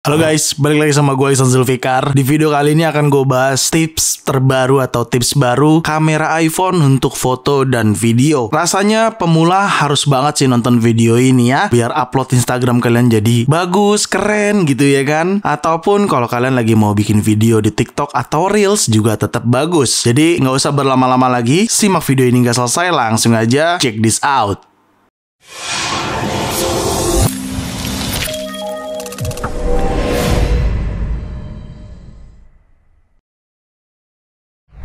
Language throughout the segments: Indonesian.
Halo guys, balik lagi sama gue Ihsan Zulfikar. Di video kali ini akan gue bahas tips terbaru atau tips baru kamera iPhone untuk foto dan video. Rasanya pemula harus banget sih nonton video ini ya, biar upload Instagram kalian jadi bagus, keren gitu ya kan. Ataupun kalau kalian lagi mau bikin video di TikTok atau Reels juga tetap bagus. Jadi nggak usah berlama-lama lagi, simak video ini nggak selesai, langsung aja check this out.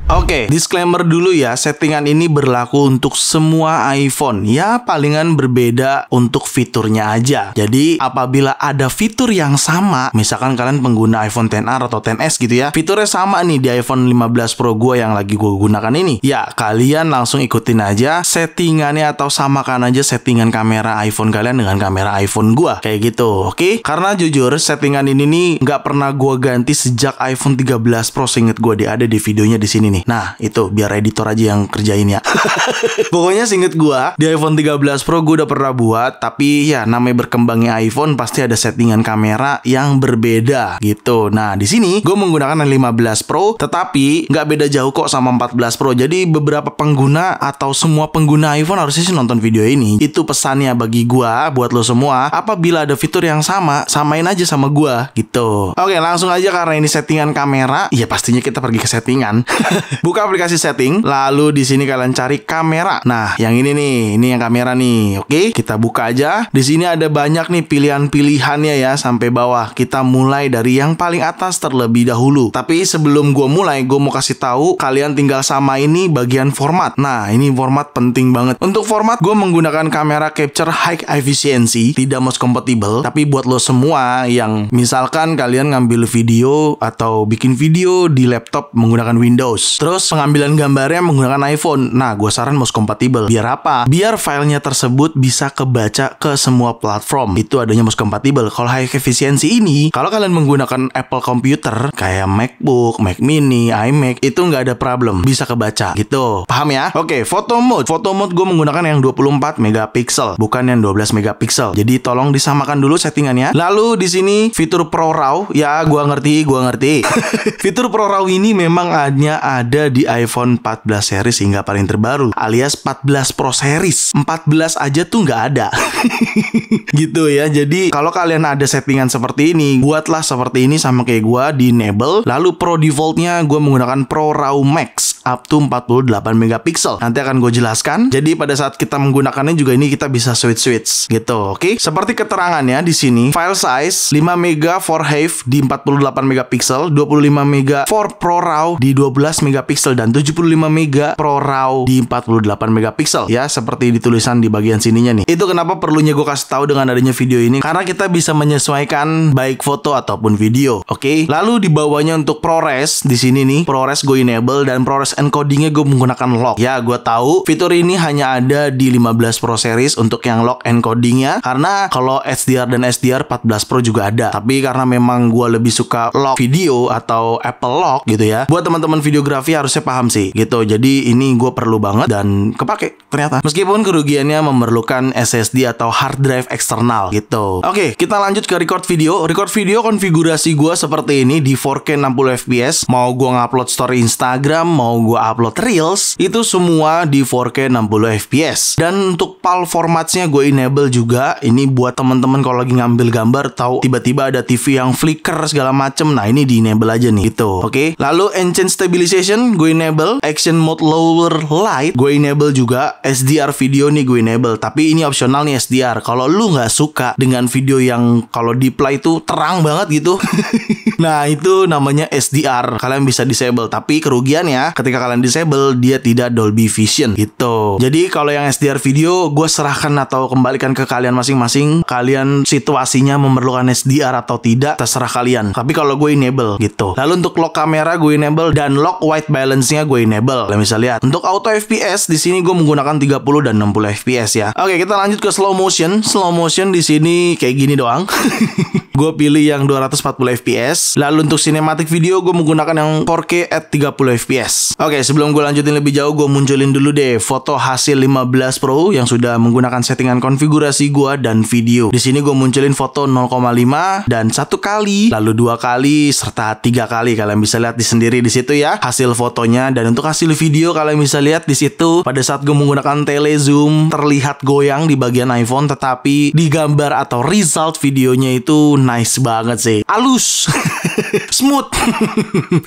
Oke, disclaimer dulu ya, settingan ini berlaku untuk semua iPhone. Ya, palingan berbeda untuk fiturnya aja. Jadi, apabila ada fitur yang sama, misalkan kalian pengguna iPhone XR atau XS gitu ya, fiturnya sama nih di iPhone 15 Pro gue yang lagi gue gunakan ini. Ya, kalian langsung ikutin aja settingannya atau samakan aja settingan kamera iPhone kalian dengan kamera iPhone gue. Kayak gitu, oke? Karena jujur, settingan ini nih nggak pernah gue ganti sejak iPhone 13 Pro, seinget gue ada di videonya di sini nih. Nah, itu biar editor aja yang kerjain ya. Pokoknya seinget gua, di iPhone 13 Pro gue udah pernah buat, tapi ya namanya berkembangnya iPhone pasti ada settingan kamera yang berbeda gitu. Nah, di sini gue menggunakan 15 Pro, tetapi nggak beda jauh kok sama 14 Pro. Jadi beberapa pengguna atau semua pengguna iPhone harusnya sih nonton video ini. Itu pesannya bagi gua buat lo semua, apabila ada fitur yang sama, samain aja sama gua gitu. Oke, langsung aja karena ini settingan kamera, ya pastinya kita pergi ke settingan. Buka aplikasi setting, lalu di sini kalian cari kamera. Nah, yang ini nih, ini yang kamera nih. Oke, kita buka aja. Di sini ada banyak nih pilihan-pilihannya ya sampai bawah. Kita mulai dari yang paling atas terlebih dahulu. Tapi sebelum gue mulai, gue mau kasih tahu kalian tinggal sama ini bagian format. Nah, ini format penting banget. Untuk format gue menggunakan kamera capture high efficiency, tidak mouse compatible. Tapi buat lo semua yang misalkan kalian ngambil video atau bikin video di laptop menggunakan Windows, terus pengambilan gambarnya menggunakan iPhone, nah gue saran mouse compatible. Biar apa? Biar filenya tersebut bisa kebaca ke semua platform. Itu adanya mouse compatible. Kalau high efficiency ini, kalau kalian menggunakan Apple computer kayak MacBook, Mac Mini, iMac, itu nggak ada problem, bisa kebaca gitu. Paham ya? Oke, photo mode. Photo mode gue menggunakan yang 24 megapiksel, bukan yang 12 megapiksel. Jadi tolong disamakan dulu settingannya. Lalu di sini fitur Pro RAW, ya gue ngerti. Fitur Pro RAW ini memang hanya ada di iPhone 14 series hingga paling terbaru, alias 14 Pro series. 14 aja tuh nggak ada. Gitu ya. Jadi kalau kalian ada settingan seperti ini, buatlah seperti ini sama kayak gua, di enable. Lalu Pro defaultnya gue menggunakan Pro RAW Max up to 48 megapiksel. Nanti akan gue jelaskan. Jadi pada saat kita menggunakannya juga ini kita bisa switch gitu. Oke. Seperti keterangannya di sini, file size 5 mega for HEIF di 48 megapiksel, 25 mega for Pro RAW di 12 megapiksel, dan 75 mega Pro RAW di 48 megapiksel. Ya, seperti ditulisan di bagian sininya nih. Itu kenapa perlunya gue kasih tahu dengan adanya video ini, karena kita bisa menyesuaikan baik foto ataupun video. Oke. Lalu di bawahnya untuk ProRes, di sini nih ProRes gue enable, dan ProRes encodingnya gue menggunakan lock. Ya, gue tahu fitur ini hanya ada di 15 Pro series untuk yang lock encodingnya, karena kalau HDR dan SDR 14 Pro juga ada. Tapi karena memang gue lebih suka lock video atau Apple Lock gitu ya, buat teman-teman videografi harusnya paham sih gitu. Jadi ini gue perlu banget dan kepake ternyata, meskipun kerugiannya memerlukan SSD atau hard drive eksternal gitu. Oke, kita lanjut ke record video. Record video konfigurasi gue seperti ini di 4K 60 fps. Mau gue ngupload story Instagram, mau gue upload Reels, itu semua di 4K 60 fps. Dan untuk PAL formatsnya gue enable juga. Ini buat teman-teman kalau lagi ngambil gambar, tahu tiba-tiba ada TV yang flicker segala macem. Nah, ini di enable aja nih gitu. Oke. Lalu engine stabilization gue enable, action mode lower light gue enable juga, SDR video nih gue enable. Tapi ini opsional nih SDR. Kalau lu nggak suka dengan video yang kalau di play itu terang banget gitu, nah itu namanya SDR. Kalian bisa disable. Tapi kerugiannya ketika kalian disable, dia tidak Dolby Vision gitu. Jadi kalau yang SDR video gue serahkan atau kembalikan ke kalian masing-masing. Kalian situasinya memerlukan SDR atau tidak, terserah kalian. Tapi kalau gue enable gitu. Lalu untuk lock kamera gue enable, dan lock white balance-nya gue enable. Kalian bisa lihat. Untuk auto FPS di sini gue menggunakan 30 dan 60 fps ya. Oke, kita lanjut ke slow motion. Slow motion di sini kayak gini doang. Gue pilih yang 240 fps. Lalu untuk cinematic video gue menggunakan yang 4K at 30 fps. Oke, sebelum gue lanjutin lebih jauh, gue munculin dulu deh foto hasil 15 Pro yang sudah menggunakan settingan konfigurasi gue dan video. Di sini gue munculin foto 0,5 dan 1 kali, lalu 2 kali, serta 3 kali. Kalian bisa lihat di sendiri di situ ya hasil fotonya. Dan untuk hasil video kalian bisa lihat di situ pada saat gue menggunakan telezoom terlihat goyang di bagian iPhone, tetapi di gambar atau result videonya itu nice banget sih, halus, smooth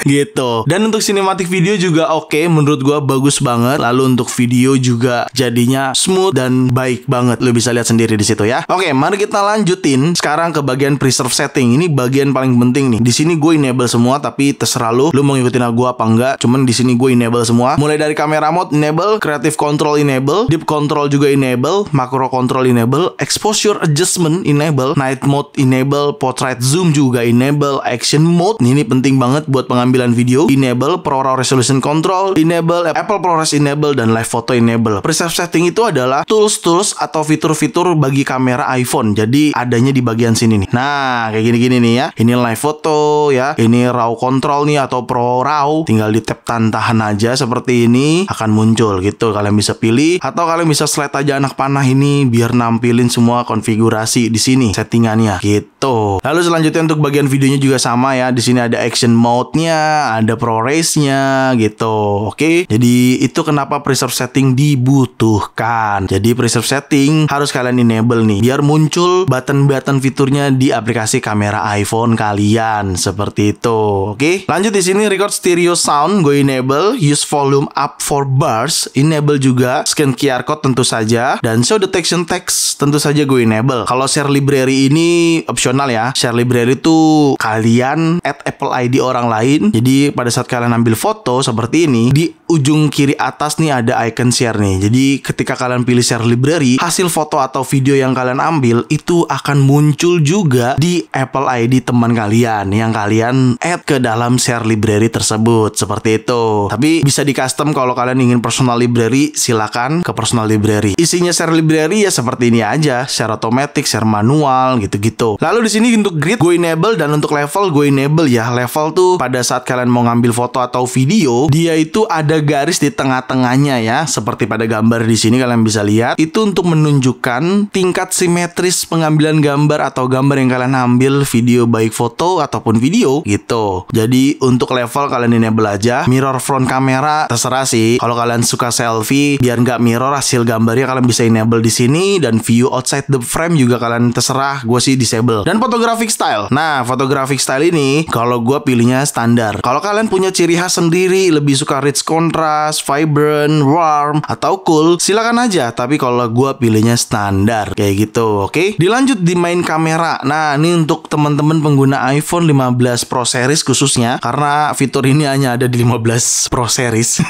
gitu. Dan untuk cinematic video juga oke, menurut gua bagus banget. Lalu untuk video juga jadinya smooth dan baik banget. Lu bisa lihat sendiri di situ ya. Oke, mari kita lanjutin sekarang ke bagian preserve setting. Ini bagian paling penting nih. Di sini gue enable semua, tapi terserah lu mau ngikutin gua apa enggak. Cuman di sini gue enable semua. Mulai dari camera mode enable, creative control enable, deep control juga enable, macro control enable, exposure adjustment enable, night mode enable, portrait zoom juga enable, action mode ini penting banget buat pengambilan video enable, ProRAW resolution control enable, Apple ProRes enable, dan live photo enable. Preserve setting itu adalah tools atau fitur-fitur bagi kamera iPhone. Jadi adanya di bagian sini nih. Nah, kayak gini-gini nih ya. Ini live photo ya. Ini RAW control nih atau ProRAW. Tinggal di tab tahan aja seperti ini akan muncul gitu. Kalian bisa pilih atau kalian bisa slide aja anak panah ini biar nampilin semua konfigurasi di sini settingannya gitu. Lalu selanjutnya untuk bagian videonya juga sama ya. Di sini ada action mode-nya, ada ProRes-nya gitu. Oke. Jadi itu kenapa preserve setting dibutuhkan. Jadi preserve setting harus kalian enable nih biar muncul button-button fiturnya di aplikasi kamera iPhone kalian seperti itu. Oke. Lanjut di sini record stereo sound gue enable, use volume up for bars enable juga, scan QR code tentu saja, dan show detection text tentu saja gue enable. Kalau share library ini opsional ya. Share library itu kalian add Apple ID orang lain. Jadi pada saat kalian ambil foto seperti ini, di ujung kiri atas nih ada icon share nih. Jadi ketika kalian pilih share library, hasil foto atau video yang kalian ambil itu akan muncul juga di Apple ID teman kalian yang kalian add ke dalam share library tersebut. Seperti itu. Tapi bisa di custom kalau kalian ingin personal library, silakan ke personal library. Isinya share library ya seperti ini aja, share otomatis, share manual gitu-gitu. Lalu di sini untuk grid gue enable dan untuk level gue enable ya. Level tuh pada saat kalian mau ngambil foto atau video, dia itu ada garis di tengah-tengahnya ya. Seperti pada gambar di sini kalian bisa lihat. Itu untuk menunjukkan tingkat simetris pengambilan gambar atau gambar yang kalian ambil, video baik foto ataupun video gitu. Jadi untuk level kalian enable aja. Mirror front kamera terserah sih. Kalau kalian suka selfie biar nggak mirror hasil gambarnya, kalian bisa enable di sini. Dan view outside the frame juga kalian terserah. Gue sih disable. Dan photographic style. Nah, photographic style ini kalau gue pilihnya standar. Kalau kalian punya ciri khas sendiri, lebih suka rich contrast, vibrant, warm, atau cool, silakan aja. Tapi kalau gue pilihnya standar kayak gitu. Oke. Dilanjut di main kamera. Nah, ini untuk teman-teman pengguna iPhone 15 Pro Series khususnya, karena fitur ini hanya ada di 15 Pro Series.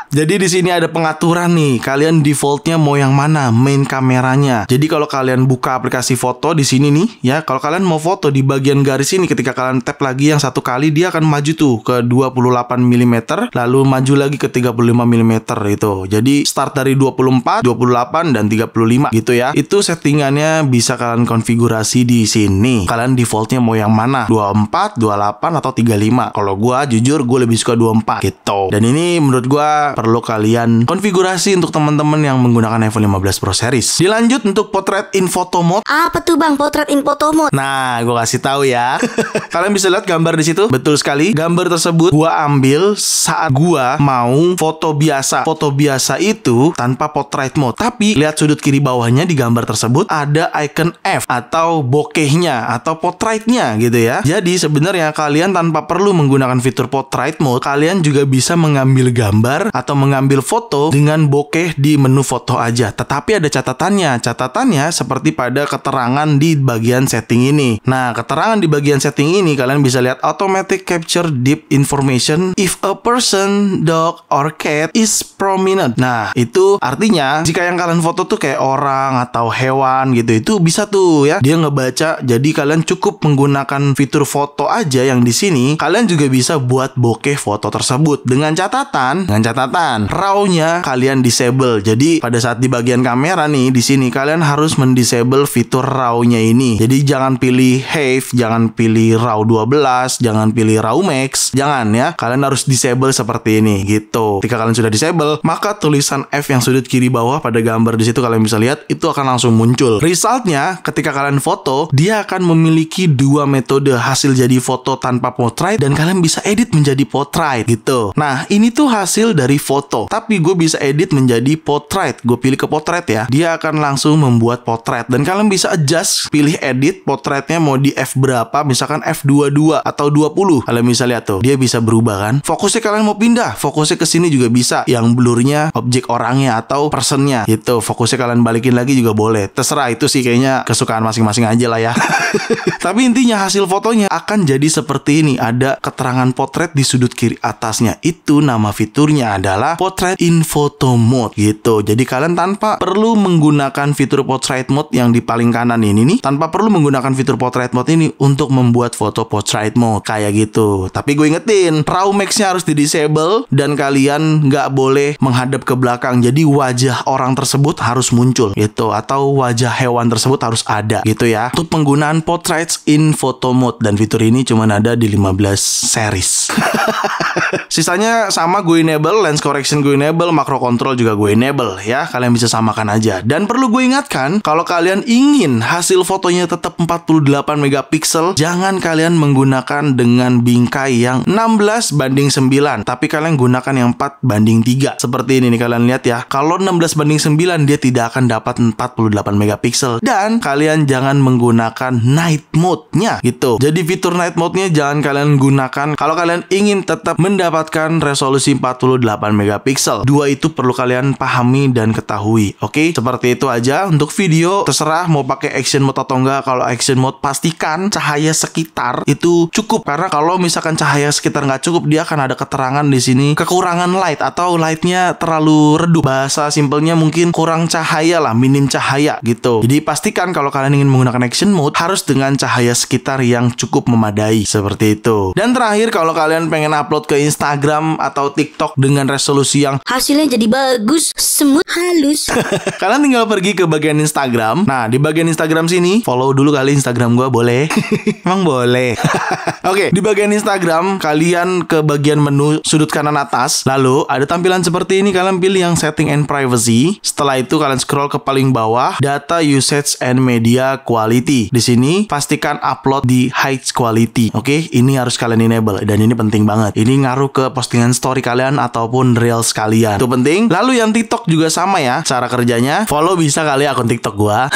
Jadi di sini ada pengaturan nih. Kalian defaultnya mau yang mana main kameranya. Jadi kalau kalian buka aplikasi foto di sini nih ya, kalau kalian mau foto di bagian garis ini, ketika kalian tap lagi yang satu kali, dia akan maju tuh ke 28 mm, lalu maju lagi ke 35 mm itu. Jadi start dari 24, 28 dan 35 gitu ya. Itu settingannya bisa kalian konfigurasi di sini. Kalian defaultnya mau yang mana? 24, 28 atau 35. Kalau gua jujur gue lebih suka 24 gitu. Dan ini menurut gua perlu kalian konfigurasi untuk teman-teman yang menggunakan iPhone 15 Pro Series. Dilanjut untuk portrait in photo mode. Apa tuh bang portrait in photo mode? Nah, gue kasih tahu ya. Kalian bisa lihat gambar di situ. Betul sekali. Gambar tersebut gue ambil saat gue mau foto biasa. Foto biasa itu tanpa portrait mode. Tapi lihat sudut kiri bawahnya di gambar tersebut ada icon F atau bokehnya atau portraitnya gitu ya. Jadi sebenarnya kalian tanpa perlu menggunakan fitur portrait mode, kalian juga bisa mengambil gambar atau mengambil foto dengan bokeh di menu foto aja. Tetapi ada catatannya. Catatannya seperti pada keterangan di bagian setting ini. Nah, keterangan di bagian setting ini kalian bisa lihat automatic capture deep information if a person, dog, or cat is prominent. Nah, itu artinya jika yang kalian foto tuh kayak orang atau hewan gitu, itu bisa tuh ya. Dia ngebaca. Jadi kalian cukup menggunakan fitur foto aja yang di sini. Kalian juga bisa buat bokeh foto tersebut dengan catatan catatan, RAW-nya kalian disable. Jadi pada saat di bagian kamera nih, di sini kalian harus mendisable fitur RAW-nya ini. Jadi jangan pilih HEIF, jangan pilih RAW 12, jangan pilih RAW Max, jangan ya. Kalian harus disable seperti ini gitu. Ketika kalian sudah disable, maka tulisan F yang sudut kiri bawah pada gambar di situ kalian bisa lihat itu akan langsung muncul. Resultnya ketika kalian foto, dia akan memiliki dua metode hasil jadi foto tanpa portrait dan kalian bisa edit menjadi portrait gitu. Nah, ini tuh hasil dari foto, tapi gue bisa edit menjadi portrait. Gue pilih ke portrait ya, dia akan langsung membuat portrait dan kalian bisa adjust, pilih edit portraitnya mau di F berapa, misalkan F22 atau 20. Kalian bisa lihat tuh, dia bisa berubah kan. Fokusnya kalian mau pindah, fokusnya ke sini juga bisa. Yang blurnya objek orangnya atau personnya gitu. Fokusnya kalian balikin lagi juga boleh. Terserah, itu sih kayaknya kesukaan masing-masing aja lah ya. Tapi intinya hasil fotonya akan jadi seperti ini. Ada keterangan potret di sudut kiri atasnya. Itu nama fiturnya adalah Portrait in Photo Mode gitu. Jadi kalian tanpa perlu menggunakan fitur Portrait Mode yang di paling kanan ini nih, tanpa perlu menggunakan fitur Portrait Mode ini untuk membuat foto Portrait Mode kayak gitu. Tapi gue ingetin, RAW Max-nya harus di-disable dan kalian nggak boleh menghadap ke belakang. Jadi wajah orang tersebut harus muncul gitu, atau wajah hewan tersebut harus ada gitu ya. Untuk penggunaan Portraits in Photo Mode, dan fitur ini cuma ada di 15 series. Sisanya sama gue enable, lens correction gue enable, macro control juga gue enable ya. Kalian bisa samakan aja. Dan perlu gue ingatkan, kalau kalian ingin hasil fotonya tetap 48 megapiksel, jangan kalian menggunakan dengan bingkai yang 16:9, tapi kalian gunakan yang 4:3. Seperti ini nih, kalian lihat ya. Kalau 16:9 dia tidak akan dapat 48 megapiksel. Dan kalian jangan menggunakan night mode-nya gitu. Jadi fitur night mode-nya jangan kalian gunakan kalau kalian ingin tetap mendapatkan resolusi 48 megapiksel. Dua itu perlu kalian pahami dan ketahui. Oke, seperti itu aja untuk video. Terserah mau pakai action mode atau enggak. Kalau action mode pastikan cahaya sekitar itu cukup, karena kalau misalkan cahaya sekitar nggak cukup, dia akan ada keterangan di sini kekurangan light atau lightnya terlalu redup. Bahasa simpelnya mungkin kurang cahaya lah, minim cahaya gitu. Jadi pastikan kalau kalian ingin menggunakan action mode harus dengan cahaya sekitar yang cukup memadai, seperti itu. Dan terakhir, kalau kalian pengen upload ke Instagram atau TikTok dengan resolusi yang hasilnya jadi bagus, semut, halus. kalian tinggal pergi ke bagian Instagram. Nah, di bagian Instagram sini, follow dulu kali Instagram gue, boleh? Emang boleh. Oke, di bagian Instagram, kalian ke bagian menu sudut kanan atas. Lalu, ada tampilan seperti ini. Kalian pilih yang setting and privacy. Setelah itu, kalian scroll ke paling bawah, data usage and media quality. Di sini, pastikan upload di high quality. Oke, ini harus kalian enable. Dan ini penting banget. Ini ngaruh ke postingan story kalian ataupun reels kalian. Itu penting. Lalu yang TikTok juga sama ya. Cara kerjanya, follow bisa kali akun TikTok gua.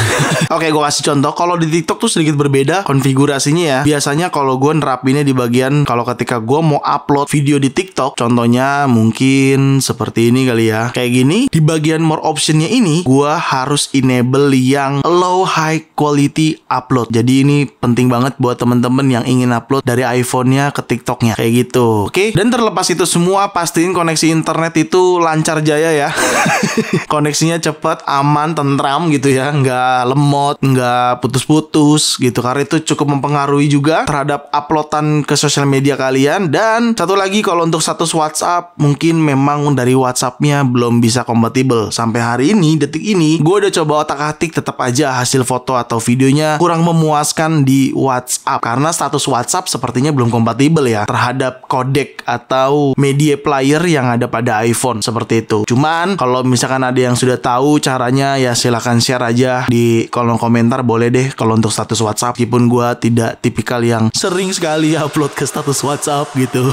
Oke, gua kasih contoh. Kalau di TikTok tuh sedikit berbeda konfigurasinya ya. Biasanya kalau gua nerapinnya di bagian, kalau ketika gua mau upload video di TikTok, contohnya mungkin seperti ini kali ya. Kayak gini, di bagian more optionnya ini, gua harus enable yang low high quality upload. Jadi ini penting banget buat temen-temen yang ingin upload dari iPhone-nya ke TikTok-nya kayak gitu. Oke? Dan terlepas itu semua, pastiin koneksi internet itu lancar jaya ya. Koneksinya cepat, aman, tentram gitu ya, nggak lemot, nggak putus-putus gitu, karena itu cukup mempengaruhi juga terhadap uploadan ke sosial media kalian. Dan satu lagi, kalau untuk status WhatsApp, mungkin memang dari WhatsApp-nya belum bisa kompatibel. Sampai hari ini, detik ini, gue udah coba otak-atik, tetap aja hasil foto atau videonya kurang memuaskan di WhatsApp, karena status WhatsApp sepertinya belum kompatibel ya terhadap codec atau media player yang ada pada iPhone, seperti itu. Cuman kalau misalkan ada yang sudah tahu caranya, ya silahkan share aja di kolom komentar, boleh deh. Kalau untuk status WhatsApp, meskipun gue tidak tipikal yang sering sekali upload ke status WhatsApp gitu.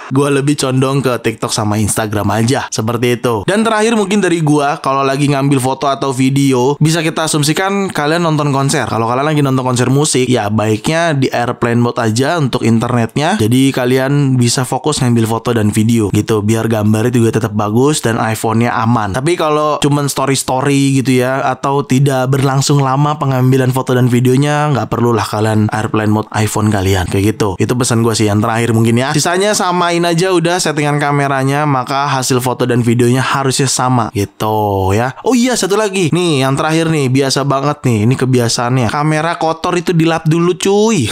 Gue lebih condong ke TikTok sama Instagram aja, seperti itu. Dan terakhir mungkin dari gue, kalau lagi ngambil foto atau video, bisa kita asumsikan kalian nonton konser. Kalau kalian lagi nonton konser musik, ya baiknya di airplane mode aja untuk internetnya. Jadi kalian bisa fokus ngambil foto dan video gitu, biar gambarnya juga tetap bagus dan iPhone-nya aman. Tapi kalau cuman story-story gitu ya, atau tidak berlangsung lama pengambilan foto dan videonya, nggak perlulah kalian airplane mode iPhone kalian kayak gitu. Itu pesan gue sih yang terakhir mungkin ya. Sisanya samain aja udah settingan kameranya, maka hasil foto dan videonya harusnya sama gitu ya. Oh iya, satu lagi nih, yang terakhir nih, biasa banget nih, ini kebiasaannya, kamera kotor itu dilap dulu cuy.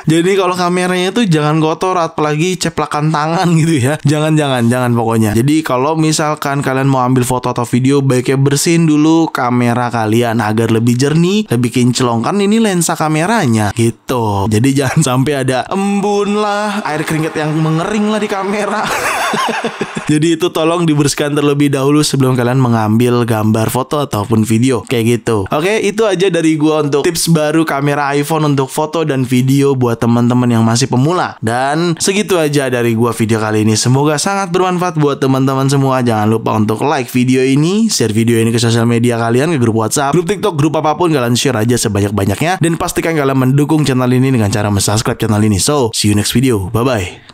Jadi kalau kameranya tuh jangan kotor, apalagi ceplakan tangan gitu ya. Jangan pokoknya. Jadi kalau misalkan kalian mau ambil foto atau video, baiknya bersihin dulu kamera kalian agar lebih jernih, lebih kinclong. Kan ini lensa kameranya gitu. Jadi jangan sampai ada embun lah, air keringet yang mengering lah di kamera. Jadi itu tolong dibersihkan terlebih dahulu sebelum kalian mengambil gambar foto ataupun video kayak gitu. Oke, itu aja dari gua untuk tips baru kamera iPhone untuk foto dan video buat teman-teman yang masih pemula. Dan segitu aja dari gua video kali ini. Semoga sangat bermanfaat buat teman-teman semua. Jangan lupa untuk like video ini, share video ini ke sosial media kalian, ke grup WhatsApp, grup TikTok, grup apapun, kalian share aja sebanyak-banyaknya. Dan pastikan kalian mendukung channel ini dengan cara subscribe channel ini. So, see you next video. Bye-bye.